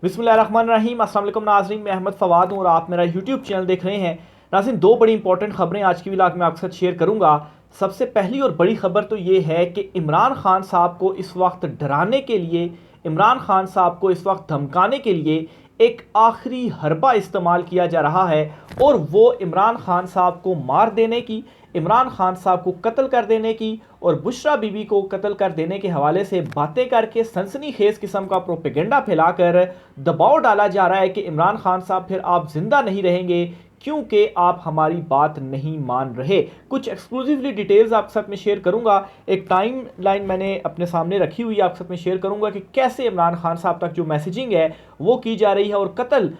बिस्मिल्लाहिर्रहमानिर्रहीम। अस्सलाम वालेकुम नाज़रीन, मैं अहमद फ़वाद हूँ और आप मेरा यूट्यूब चैनल देख रहे हैं। नाज़रीन, दो बड़ी इंपॉर्टेंट खबरें आज की व्लॉग में आपके साथ शेयर करूँगा। सबसे पहली और बड़ी खबर तो ये है कि इमरान खान साहब को इस वक्त डराने के लिए, इमरान खान साहब को इस वक्त धमकाने के लिए एक आखिरी हरबा इस्तेमाल किया जा रहा है और वो इमरान खान साहब को मार देने की, इमरान खान साहब को कत्ल कर देने की और बुशरा बीबी को कत्ल कर देने के हवाले से बातें करके सनसनीखेज किस्म का प्रोपेगेंडा फैलाकर दबाव डाला जा रहा है कि इमरान खान साहब फिर आप जिंदा नहीं रहेंगे क्योंकि आप हमारी बात नहीं मान रहे। कुछ एक्सक्लूसिवली डिटेल्स आपके साथ में शेयर करूंगा। एक टाइम लाइन मैंने अपने सामने रखी हुई है, आपके साथ में शेयर करूंगा कि कैसे इमरान खान साहब तक जो मैसेजिंग है वो की जा रही है और कत्ल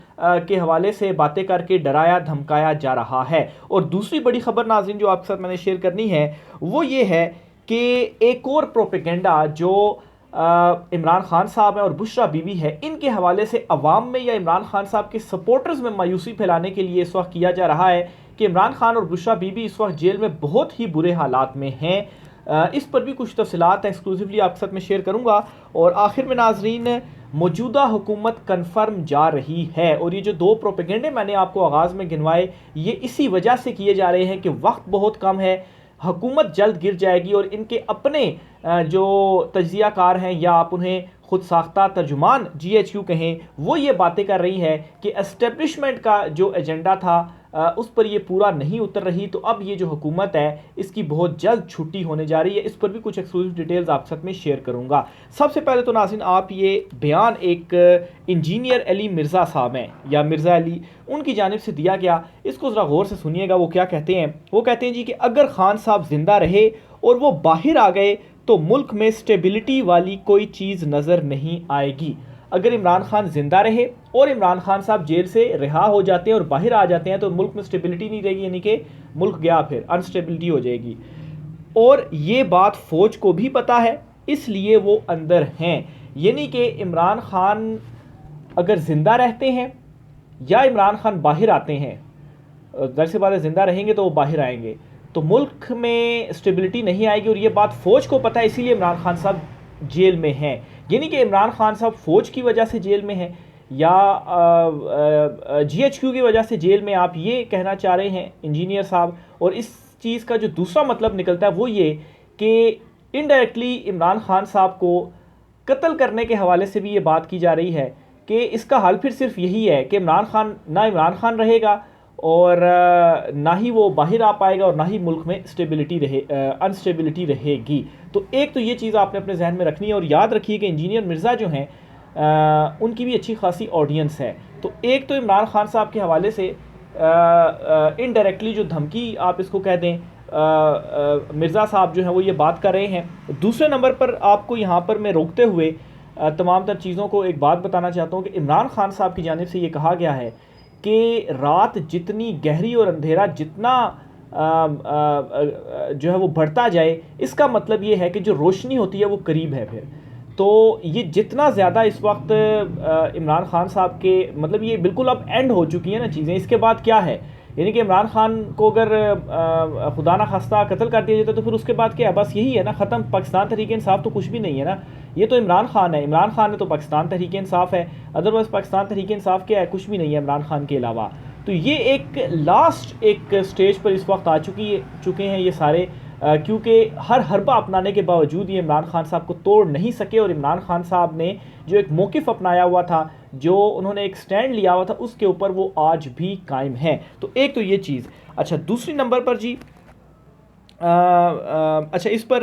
के हवाले से बातें करके डराया धमकाया जा रहा है। और दूसरी बड़ी खबर नाज़रीन जो आपके साथ मैंने शेयर करनी है वो ये है कि एक और प्रोपेगेंडा जो इमरान खान साहब है और बुशरा बीबी है, इनके हवाले से अवाम में या इमरान खान साहब के सपोर्टर्स में मायूसी फैलाने के लिए इस वक्त किया जा रहा है कि इमरान खान और बुशरा बीबी इस वक्त जेल में बहुत ही बुरे हालात में हैं। इस पर भी कुछ तफसीलात एक्सक्लूसिवली आपके साथ में शेयर करूंगा। और आखिर में नाजरीन, मौजूदा हुकूमत कन्फर्म जा रही है और ये जो दो प्रोपेगेंडे मैंने आपको आगाज़ में गिनवाए ये इसी वजह से किए जा रहे हैं कि वक्त बहुत कम है, हुकूमत जल्द गिर जाएगी और इनके अपने जो तज्जियाकार हैं या आप उन्हें खुद साख्ता तर्जुमान GHQ कहें, वो ये बातें कर रही है कि एस्टेब्लिशमेंट का जो एजेंडा था उस पर ये पूरा नहीं उतर रही। तो अब ये जो हुकूमत है इसकी बहुत जल्द छुट्टी होने जा रही है। इस पर भी कुछ एक्सक्लूसिव डिटेल्स आप साथ में शेयर करूंगा। सबसे पहले तो नाज़रीन, आप ये बयान एक इंजीनियर अली मिर्ज़ा साहब हैं या मिर्ज़ा अली, उनकी जानिब से दिया गया, इसको ज़रा गौर से सुनिएगा। वो क्या कहते हैं? वो कहते हैं जी कि अगर खान साहब जिंदा रहे और वो बाहर आ गए तो मुल्क में स्टेबिलिटी वाली कोई चीज़ नज़र नहीं आएगी। अगर इमरान खान जिंदा रहे और इमरान खान साहब जेल से रिहा हो जाते हैं और बाहर आ जाते हैं तो मुल्क में स्टेबिलिटी नहीं रहेगी, यानी कि मुल्क गया, फिर अनस्टेबिलिटी हो जाएगी। और ये बात फौज को भी पता है, इसलिए वो अंदर हैं। यानी कि इमरान खान अगर ज़िंदा रहते हैं या इमरान खान बाहर आते हैं, ज़ाहिर सी बात है ज़िंदा रहेंगे तो वो बाहर आएंगे तो मुल्क में स्टेबिलिटी नहीं आएगी और ये बात फ़ौज को पता है, इसीलिए इमरान खान साहब जेल में हैं। यानी कि इमरान खान साहब फ़ौज की वजह से जेल में हैं या GHQ की वजह से जेल में, आप ये कहना चाह रहे हैं इंजीनियर साहब। और इस चीज़ का जो दूसरा मतलब निकलता है वो ये कि इनडायरेक्टली इमरान खान साहब को कत्ल करने के हवाले से भी ये बात की जा रही है कि इसका हल फिर सिर्फ यही है कि इमरान खान रहेगा और ना ही वो बाहर आ पाएगा और ना ही मुल्क में अनस्टेबिलिटी रहेगी। तो एक तो ये चीज़ आपने अपने जहन में रखनी है और याद रखिए कि इंजीनियर मिर्ज़ा जो हैं उनकी भी अच्छी खासी ऑडियंस है। तो एक तो इमरान खान साहब के हवाले से इनडायरेक्टली जो धमकी आप इसको कह दें, मिर्ज़ा साहब जो हैं वो ये बात कर रहे हैं। दूसरे नंबर पर आपको यहाँ पर मैं रोकते हुए तमाम तर चीज़ों को एक बात बताना चाहता हूँ कि इमरान खान साहब की जानिब से ये कहा गया है कि रात जितनी गहरी और अंधेरा जितना जो है वो बढ़ता जाए, इसका मतलब ये है कि जो रोशनी होती है वो करीब है। फिर तो ये जितना ज़्यादा इस वक्त इमरान खान साहब के, मतलब ये बिल्कुल अब एंड हो चुकी है ना चीज़ें, इसके बाद क्या है? यानी कि इमरान खान को अगर खुदा ना खास्ता कत्ल कर दिया जाता तो फिर उसके बाद क्या है? बस यही है ना, ख़त्म। पाकिस्तान तहरीक इंसाफ तो कुछ भी नहीं है ना, ये तो इमरान खान है। इमरान खान है तो पाकिस्तान तहरीक इंसाफ है, अदरवाइज़ पाकिस्तान तहरीक इंसाफ क्या है? कुछ भी नहीं है इमरान खान के अलावा। तो ये एक लास्ट एक स्टेज पर इस वक्त आ चुके हैं ये सारे, क्योंकि हर हरबा अपनाने के बावजूद ये इमरान खान साहब को तोड़ नहीं सके और इमरान खान साहब ने जो एक मौक़िफ़ अपनाया हुआ था, जो उन्होंने एक स्टैंड लिया हुआ था, उसके ऊपर वो आज भी कायम है। तो एक तो ये चीज़। अच्छा, दूसरी नंबर पर जी अच्छा, इस पर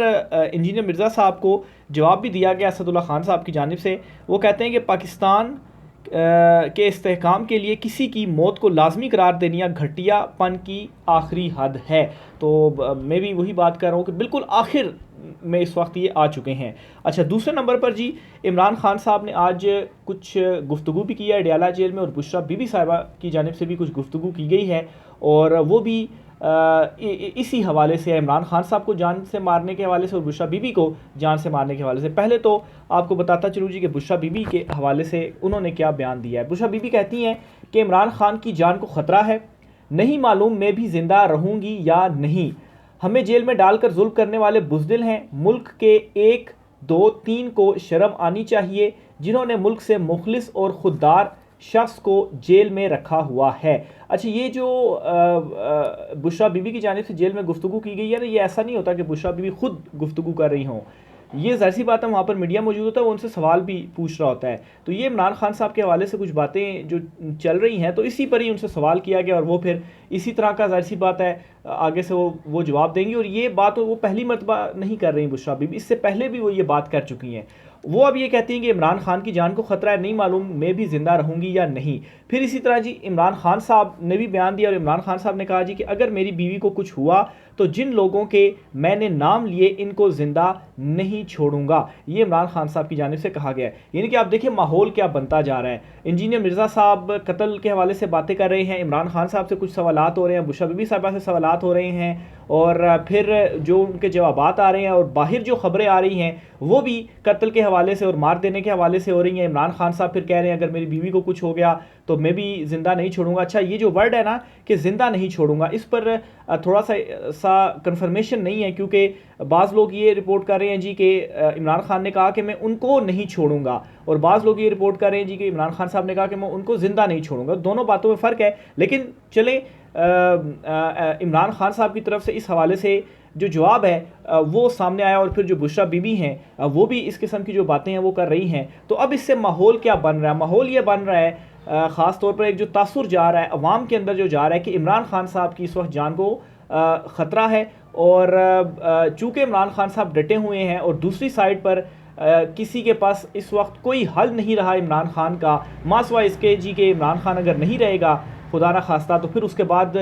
इंजीनियर मिर्ज़ा साहब को जवाब भी दिया गया असदुल्ला खान साहब की जानिब से। वो कहते हैं कि पाकिस्तान के इस्तेहकाम के लिए किसी की मौत को लाजमी करार देना घटियापन की आखिरी हद है। तो मैं भी वही बात कर रहा हूँ कि बिल्कुल आखिर में इस वक्त ये आ चुके हैं। अच्छा, दूसरे नंबर पर जी इमरान खान साहब ने आज कुछ गुफ्तगू भी किया है डयाला जेल में और बुशरा बीबी साहिबा की जानिब से भी कुछ गुफ्तगू की गई है और वो भी इसी हवाले से, इमरान खान साहब को जान से मारने के हवाले से और बुशरा बीबी को जान से मारने के हवाले से। पहले तो आपको बताता चलूँ जी कि बुशरा बीबी के हवाले से उन्होंने क्या बयान दिया है। बुशरा बीबी कहती हैं कि इमरान खान की जान को ख़तरा है, नहीं मालूम मैं भी ज़िंदा रहूँगी या नहीं। हमें जेल में डालकर जुल्म करने वाले बुज़दिल हैं। मुल्क के 1, 2, 3 को शर्म आनी चाहिए। जिन्होंने मुल्क से मुखलिस और खुददार शख्स को जेल में रखा हुआ है। अच्छा, ये जो बुशरा बीबी की जानिब से जेल में गुफ्तगू की गई है ना, ये ऐसा नहीं होता कि बुशरा बीबी खुद गुफ्तगू कर रही हों। ये ज़ाहिर सी बात है, वहाँ पर मीडिया मौजूद होता है, वो उनसे सवाल भी पूछ रहा होता है। तो ये इमरान खान साहब के हवाले से कुछ बातें जो चल रही हैं, तो इसी पर ही उनसे सवाल किया गया और वो फिर इसी तरह का ज़ाहिर सी बात है आगे से वो जवाब देंगी। और ये बात वो पहली मरतबा नहीं कर रही बुशरा बीबी, इससे पहले भी वो ये बात कर चुकी हैं। वो अब ये कहती हैं कि इमरान खान की जान को ख़तरा है, नहीं मालूम मैं भी ज़िंदा रहूँगी या नहीं। फिर इसी तरह जी इमरान खान साहब ने भी बयान दिया और इमरान खान साहब ने कहा जी कि अगर मेरी बीवी को कुछ हुआ तो जिन लोगों के मैंने नाम लिए इनको ज़िंदा नहीं छोड़ूंगा। ये इमरान खान साहब की जानिब से कहा गया है। यानी कि आप देखिए माहौल क्या बनता जा रहा है। इंजीनियर मिर्ज़ा साहब कत्ल के हवाले से बातें कर रहे हैं, इमरान खान साहब से कुछ सवालात हो रहे हैं, बुशरा बीबी साहबा से सवालात हो रहे हैं और फिर जो उनके जवाबात आ रहे हैं और बाहर जो खबरें आ रही हैं वो भी कत्ल के हवाले से और मार देने के हवाले से हो रही हैं। इमरान खान साहब फिर कह रहे हैं अगर मेरी बीवी को कुछ हो गया तो मैं भी ज़िंदा नहीं छोड़ूंगा। अच्छा, ये जो वर्ड है ना कि ज़िंदा नहीं छोड़ूंगा, इस पर थोड़ा सा कंफर्मेशन नहीं है, क्योंकि बाज़ लोग ये रिपोर्ट कर रहे हैं जी कि इमरान खान ने कहा कि मैं उनको नहीं छोड़ूंगा और बाज़ लोग ये रिपोर्ट कर रहे हैं जी कि इमरान खान साहब ने कहा कि मैं उनको ज़िंदा नहीं छोड़ूंगा। दोनों बातों में फ़र्क है, लेकिन चले इमरान खान साहब की तरफ से इस हवाले से जो जवाब है वो सामने आया और फिर जो बुशरा बीबी हैं वो भी इस किस्म की जो बातें हैं वो कर रही हैं। तो अब इससे माहौल क्या बन रहा है? माहौल ये बन रहा है ख़ास तौर पर एक जो तासुर जा रहा है अवाम के अंदर, जो जा रहा है कि इमरान खान साहब की इस वक्त जान को ख़तरा है और चूँकि इमरान खान साहब डटे हुए हैं और दूसरी साइड पर किसी के पास इस वक्त कोई हल नहीं रहा इमरान खान का, मासवा इसके जी के इमरान खान अगर नहीं रहेगा खुदा ना खास्ता तो फिर उसके बाद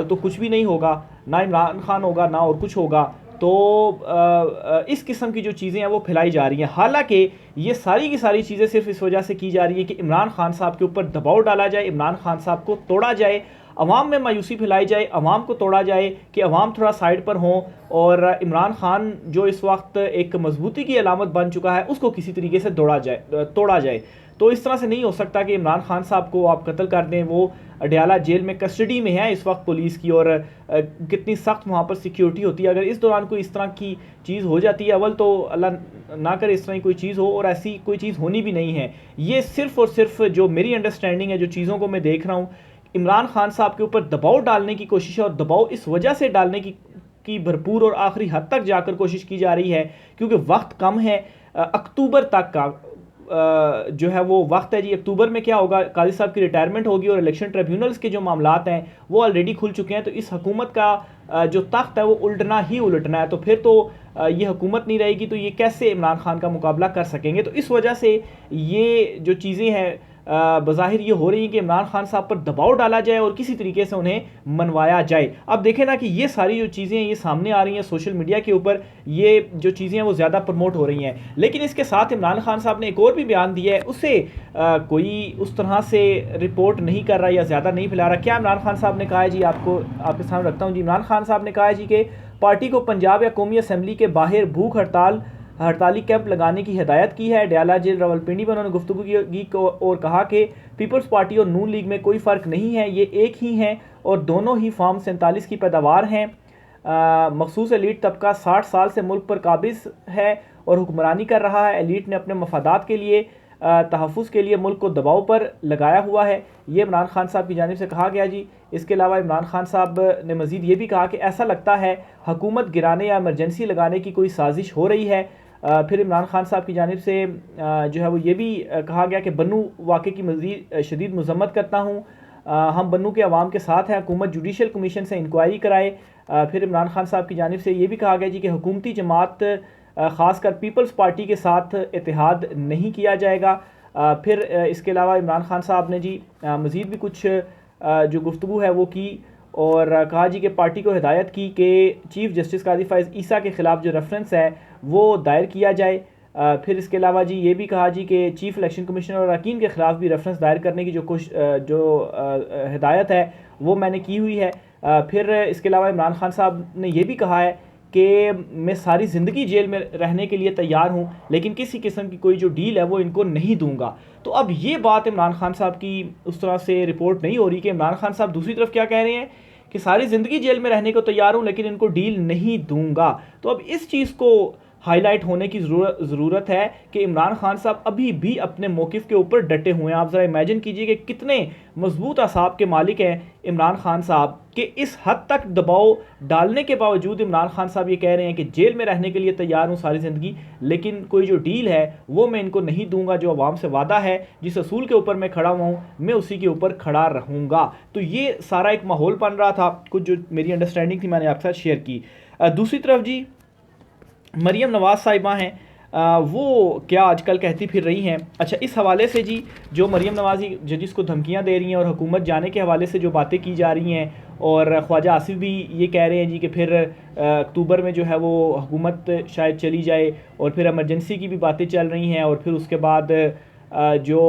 तो कुछ भी नहीं होगा, ना इमरान खान होगा ना और कुछ होगा। तो इस किस्म की जो चीज़ें हैं वो फैलाई जा रही हैं। हालांकि ये सारी की सारी चीज़ें सिर्फ इस वजह से की जा रही है कि इमरान खान साहब के ऊपर दबाव डाला जाए, इमरान खान साहब को तोड़ा जाए, अवाम में मायूसी फैलाई जाए, अवाम को तोड़ा जाए कि अवाम थोड़ा साइड पर हों और इमरान खान जो इस वक्त एक मजबूती की अलामत बन चुका है उसको किसी तरीके से तोड़ा जाए। तो इस तरह से नहीं हो सकता कि इमरान खान साहब को आप कत्ल कर दें। वो अडयाला जेल में कस्टडी में है इस वक्त पुलिस की और कितनी सख्त वहाँ पर सिक्योरिटी होती है। अगर इस दौरान कोई इस तरह की चीज़ हो जाती है, अव्वल तो अल्लाह ना करे इस तरह की कोई चीज़ हो और ऐसी कोई चीज़ होनी भी नहीं है। ये सिर्फ़ और सिर्फ जो मेरी अंडरस्टैंडिंग है, जो चीज़ों को मैं देख रहा हूँ, इमरान खान साहब के ऊपर दबाव डालने की कोशिश है और दबाव इस वजह से डालने की भरपूर और आखिरी हद तक जाकर कोशिश की जा रही है क्योंकि वक्त कम है। अक्टूबर तक का जो है वो वक्त है जी। अक्टूबर में क्या होगा, काजी साहब की रिटायरमेंट होगी और इलेक्शन ट्रिब्यूनल्स के जो मामलात हैं वो ऑलरेडी खुल चुके हैं। तो इस हुकूमत का जो तख्त है वो उल्टना ही उलटना है। तो फिर तो ये हुकूमत नहीं रहेगी तो ये कैसे इमरान खान का मुकाबला कर सकेंगे। तो इस वजह से ये जो चीज़ें हैं बज़ाहिर ये हो रही है कि इमरान खान साहब पर दबाव डाला जाए और किसी तरीके से उन्हें मनवाया जाए। अब देखें ना कि ये सारी जो चीज़ें हैं ये सामने आ रही हैं सोशल मीडिया के ऊपर, ये जो चीज़ें हैं वो ज़्यादा प्रमोट हो रही हैं। लेकिन इसके साथ इमरान खान साहब ने एक और भी बयान दिया है, उसे कोई उस तरह से रिपोर्ट नहीं कर रहा या ज़्यादा नहीं फैला रहा। क्या इमरान खान साहब ने कहा है जी, आपको आपके सामने रखता हूँ जी। इमरान खान साहब ने कहा है जी कि पार्टी को पंजाब या कौमी असम्बली के बाहर भूख हड़ताली कैंप लगाने की हिदायत की है। अडयाला जेल रावलपिंडी में उन्होंने गुफ्तगू की और कहा कि पीपल्स पार्टी और नून लीग में कोई फ़र्क नहीं है, ये एक ही हैं और दोनों ही फार्म 47 की पैदावार हैं। मखसूस एलीट तबका 60 साल से मुल्क पर काबिज है और हुक्मरानी कर रहा है। एलीट ने अपने मफादात के लिए तहफ़्फ़ुज़ के लिए मुल्क को दबाव पर लगाया हुआ है। ये इमरान खान साहब की जानिब से कहा गया जी। इसके अलावा इमरान खान साहब ने मज़ीद ये भी कहा कि ऐसा लगता है हुकूमत गिराने या इमरजेंसी लगाने की कोई साजिश हो रही है। फिर इमरान खान साहब की जानिब से जो है वो ये भी कहा गया कि बन्नू वाक़े की मज़ीद शदीद मज़म्मत करता हूँ, हम बन्नू के अवाम के साथ हैं, हुकूमत जुडिशल कमीशन से इंक्वायरी कराए। फिर इमरान खान साहब की जानिब से ये भी कहा गया जी कि हुकूमती जमात ख़ासकर पीपल्स पार्टी के साथ इत्तेहाद नहीं किया जाएगा। फिर इसके अलावा इमरान खान साहब ने जी मज़ीद भी कुछ जो गुफ्तगू है वो की और कहा जी कि पार्टी को हिदायत की कि चीफ़ जस्टिस काजी फ़ाइज़ ईसा के ख़िलाफ़ जो रेफरेंस है वो दायर किया जाए। फिर इसके अलावा जी ये भी कहा जी कि चीफ़ इलेक्शन कमीशनर और अरकान के ख़िलाफ़ भी रेफरेंस दायर करने की जो हिदायत है वो मैंने की हुई है। फिर इसके अलावा इमरान खान साहब ने यह भी कहा है कि मैं सारी ज़िंदगी जेल में रहने के लिए तैयार हूँ, लेकिन किसी किस्म की कोई जो डील है वो इनको नहीं दूंगा। तो अब ये बात इमरान खान साहब की उस तरह से रिपोर्ट नहीं हो रही कि इमरान खान साहब दूसरी तरफ क्या कह रहे हैं कि सारी ज़िंदगी जेल में रहने को तैयार हूँ लेकिन इनको डील नहीं दूंगा। तो अब इस चीज़ को हाईलाइट होने की ज़रूरत है कि इमरान खान साहब अभी भी अपने मौक़िफ़ के ऊपर डटे हुए हैं। आप ज़रा इमेजिन कीजिए कि कितने मजबूत असाब के मालिक हैं इमरान खान साहब, कि इस हद तक दबाव डालने के बावजूद इमरान खान साहब ये कह रहे हैं कि जेल में रहने के लिए तैयार हूँ सारी ज़िंदगी, लेकिन कोई जो डील है वो मैं इनको नहीं दूंगा, जो अवाम से वादा है, जिस असूल के ऊपर मैं खड़ा हुआ हूँ मैं उसी के ऊपर खड़ा रहूँगा। तो ये सारा एक माहौल बन रहा था, कुछ जो मेरी अंडरस्टैंडिंग थी मैंने आपके साथ शेयर की। दूसरी तरफ जी मरीम नवाज़ साहिबा हैं, वो क्या आजकल कहती फिर रही हैं। अच्छा, इस हवाले से जी जो मरीम नवाज़ी जजिस को धमकियां दे रही हैं और हुकूमत जाने के हवाले से जो बातें की जा रही हैं, और ख्वाजा आसिफ भी ये कह रहे हैं जी कि फिर अक्टूबर में जो है वो हुकूमत शायद चली जाए, और फिर एमरजेंसी की भी बातें चल रही हैं, और फिर उसके बाद जो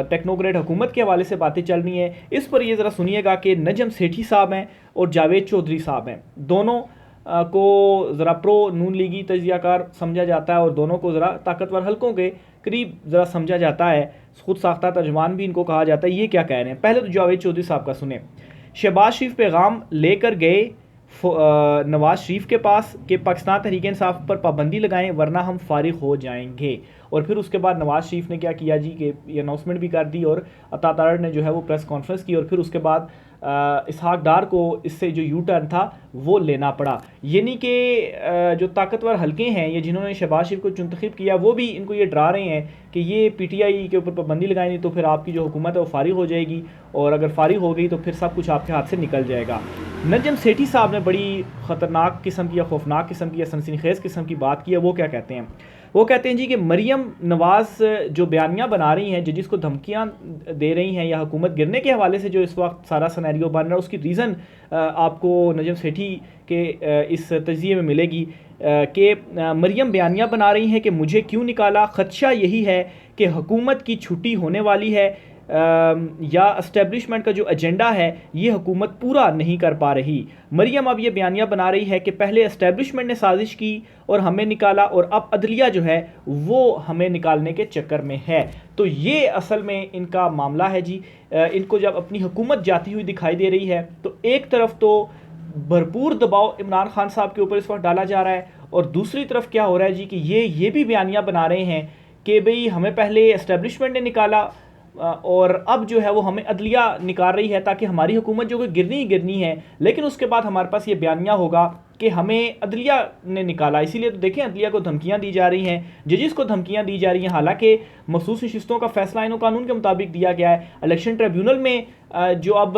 टेक्नोक्रेट हुकूमत के हवाले से बातें चल रही हैं। इस पर ये ज़रा सुनिएगा कि नजम सेठी साहब हैं और जावेद चौधरी साहब हैं, दोनों को ज़रा प्रो नून लीगी तजियाकार समझा जाता है और दोनों को ज़रा ताकतवर हलकों के करीब ज़रा समझा जाता है, खुद साख्ता तर्जमान भी इनको कहा जाता है। ये क्या कह रहे हैं, पहले तो जावेद चौधरी साहब का सुने। शहबाज शरीफ पैगाम लेकर गए नवाज शरीफ के पास कि पाकिस्तान तहरीक इंसाफ पर पाबंदी लगाएं वरना हम फारिग हो जाएंगे। और फिर उसके बाद नवाज शरीफ ने क्या किया जी कि ये अनाउंसमेंट भी कर दी, और अता तारड़ ने जो है वो प्रेस कॉन्फ्रेंस की, और फिर उसके बाद इसहाक डार को इससे जो यू टर्न था वो लेना पड़ा। यानी कि जो ताकतवर हलके हैं ये जिन्होंने शहबाज शरीफ को चुनतखब किया, वो भी इनको ये डरा रहे हैं कि ये पीटीआई के ऊपर पाबंदी लगाएंगे तो फिर आपकी जो हुकूमत है वो फारिग हो जाएगी, और अगर फारिग हो गई तो फिर सब कुछ आपके हाथ से निकल जाएगा। नजम सेठी साहब ने बड़ी ख़तरनाक किस्म की या खौफनाक किस्म की या सनसनीखेज़ किस्म की बात की है। वो क्या कहते हैं, वो कहते हैं जी कि मरीम नवाज़ जो बयानियाँ बना रही हैं, जिसको धमकियाँ दे रही हैं या हुकूमत गिरने के हवाले से जो इस वक्त सारा सिनेरियो बन रहा है, उसकी रीज़न आपको नजम सेठी के इस तजिए में मिलेगी कि मरीम बयानियाँ बना रही हैं कि मुझे क्यों निकाला, ख़दशा यही है कि हुकूमत की छुट्टी होने वाली है या इस्टेब्लिशमेंट का जो एजेंडा है ये हुकूमत पूरा नहीं कर पा रही। मरीम अब ये बयानियाँ बना रही है कि पहले इस्टेब्लिशमेंट ने साजिश की और हमें निकाला, और अब अदलिया जो है वो हमें निकालने के चक्कर में है। तो ये असल में इनका मामला है जी। इनको जब अपनी हुकूमत जाती हुई दिखाई दे रही है तो एक तरफ तो भरपूर दबाव इमरान खान साहब के ऊपर इस वक्त डाला जा रहा है, और दूसरी तरफ क्या हो रहा है जी कि ये भी बयानियाँ बना रहे हैं कि भाई हमें पहले इस्टेब्लिशमेंट ने निकाला और अब जो है वो हमें अदलिया निकाल रही है, ताकि हमारी हुकूमत जो कि गिरनी ही गिरनी है, लेकिन उसके बाद हमारे पास ये बयानिया होगा कि हमें अदलिया ने निकाला। इसीलिए तो देखें अदलिया को धमकियां दी जा रही हैं, जजिस को धमकियां दी जा रही हैं, हालांकि मखसूस नशिस्तों का फैसला इन कानून के मुताबिक दिया गया है। इलेक्शन ट्रिब्यूनल में जो अब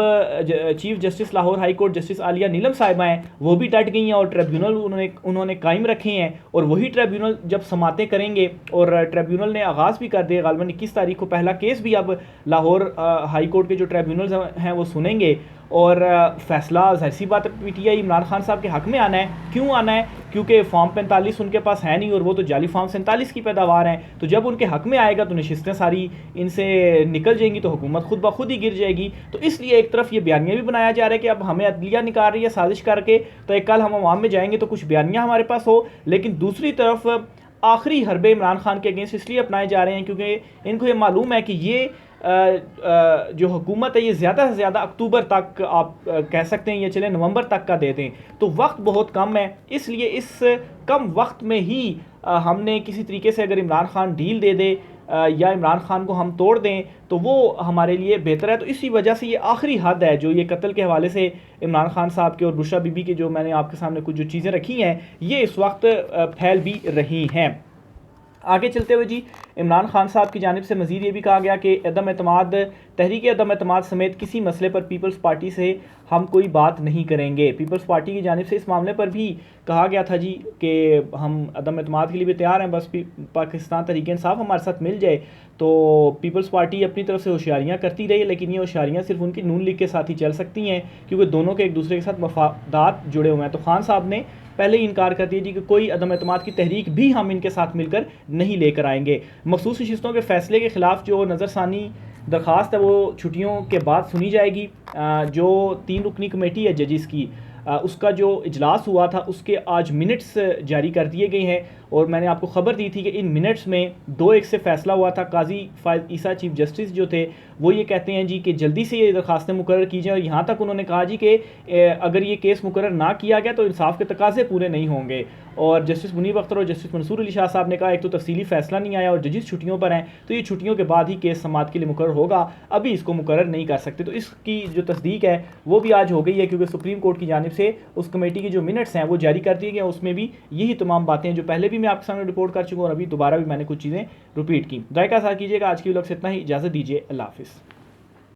chief justice Lahore high court justice Aliya Neelam साहिबा हैं वो भी डट गई हैं, और ट्रिब्यूनल उन्होंने कायम रखे हैं, और वही ट्रिब्यूनल जब समातें करेंगे और ट्रिब्यूनल ने आगाज़ भी कर दिया, गालबन 21 तारीख को पहला केस भी अब लाहौर हाई कोर्ट के जो ट्रिब्यूनल हैं वो सुनेंगे, और फैसला ज़ाहिर सी बात पीटीआई इमरान खान साहब के हक़ में आना है। क्यों आना है, क्योंकि फॉर्म 45 उनके पास है नहीं, और वो तो जाली फॉर्म 47 की पैदावार हैं। तो जब उनके हक़ में आएगा तो नशिस्तें सारी इनसे निकल जाएंगी, तो हुकूमत खुद ब खुद ही गिर जाएगी। तो इसलिए एक तरफ ये बयानिया भी बनाया जा रहा है कि अब हमें अदलिया निकाल रही है साजिश करके, तो एक कल हम अवाम में जाएंगे तो कुछ बयानिया हमारे पास हो, लेकिन दूसरी तरफ आखिरी हरबे इमरान खान के अगेंस्ट इसलिए अपनाए जा रहे हैं क्योंकि इनको ये मालूम है कि ये जो हुकूमत है ये ज़्यादा से ज़्यादा अक्टूबर तक आप कह सकते हैं, ये चले नवंबर तक का दे दें, तो वक्त बहुत कम है। इसलिए इस कम वक्त में ही हमने किसी तरीके से अगर इमरान खान डील दे दे या इमरान खान को हम तोड़ दें तो वो हमारे लिए बेहतर है। तो इसी वजह से ये आखिरी हद है जो ये कत्ल के हवाले से इमरान खान साहब के और बुशरा बीबी के जो मैंने आपके सामने कुछ जो चीज़ें रखी हैं ये इस वक्त फैल भी रही हैं। आगे चलते हुए जी इमरान खान साहब की जानिब से मज़ीद ये भी कहा गया कि अदम एतमाद तहरीक अदम एतमाद समेत किसी मसले पर पीपल्स पार्टी से हम कोई बात नहीं करेंगे। पीपल्स पार्टी की जानिब से इस मामले पर भी कहा गया था जी कि हम अदम एतमाद के लिए भी तैयार हैं, बस पाकिस्तान तहरीक इंसाफ हमारे साथ मिल जाए। तो पीपल्स पार्टी अपनी तरफ से होशियारियाँ करती रही, लेकिन ये होशियारियाँ सिर्फ उनकी नून लीग के साथ ही चल सकती हैं क्योंकि दोनों के एक दूसरे के साथ मफादात जुड़े हुए हैं। तो खान साहब ने पहले ही इनकार कर दिया जी कि कोई अदम एतमाद की तहरीक भी हम इनके साथ मिलकर नहीं लेकर आएंगे। मखसूस नशिस्तों के फैसले के ख़िलाफ़ जो नज़रसानी दरख्वास्त है वो छुट्टियों के बाद सुनी जाएगी। जो 3 रुकनी कमेटी है जजिस की उसका जो इजलास हुआ था उसके आज मिनट्स जारी कर दिए गए हैं और मैंने आपको खबर दी थी कि इन मिनट्स में 2-1 से फैसला हुआ था। काजी फायद ईसा चीफ जस्टिस जो थे वो ये कहते हैं जी कि जल्दी से ये दरखास्तें मुकर्रर की जाएँ, और यहाँ तक उन्होंने कहा जी कि अगर ये केस मुकर्रर ना किया गया तो इंसाफ के तकाजे पूरे नहीं होंगे। और जस्टिस मुनीब अख्तर और जस्टिस मंसूर अली शाह साहब ने कहा एक तो तफसीली फैसला नहीं आया और जजेस छुट्टियों पर हैं, तो ये छुट्टियों के बाद ही केस समाअत के लिए मुकर्रर होगा, अभी इसको मुकर्रर नहीं कर सकते। तो इसकी जो तस्दीक है वो भी आज हो गई है, क्योंकि सुप्रीम कोर्ट की जानिब से उस कमेटी के जो मिनट्स हैं वो जारी कर दिए गए। उसमें भी यही तमाम बातें हैं जो पहले भी मैं आपके सामने रिपोर्ट कर चुका हूँ और अभी दोबारा भी मैंने कुछ चीज़ें रिपीट की। राय का साथ कीजिएगा। आज की व्लॉग से इतना ही, इजाज़त दीजिए, अल्लाह हाफिज़।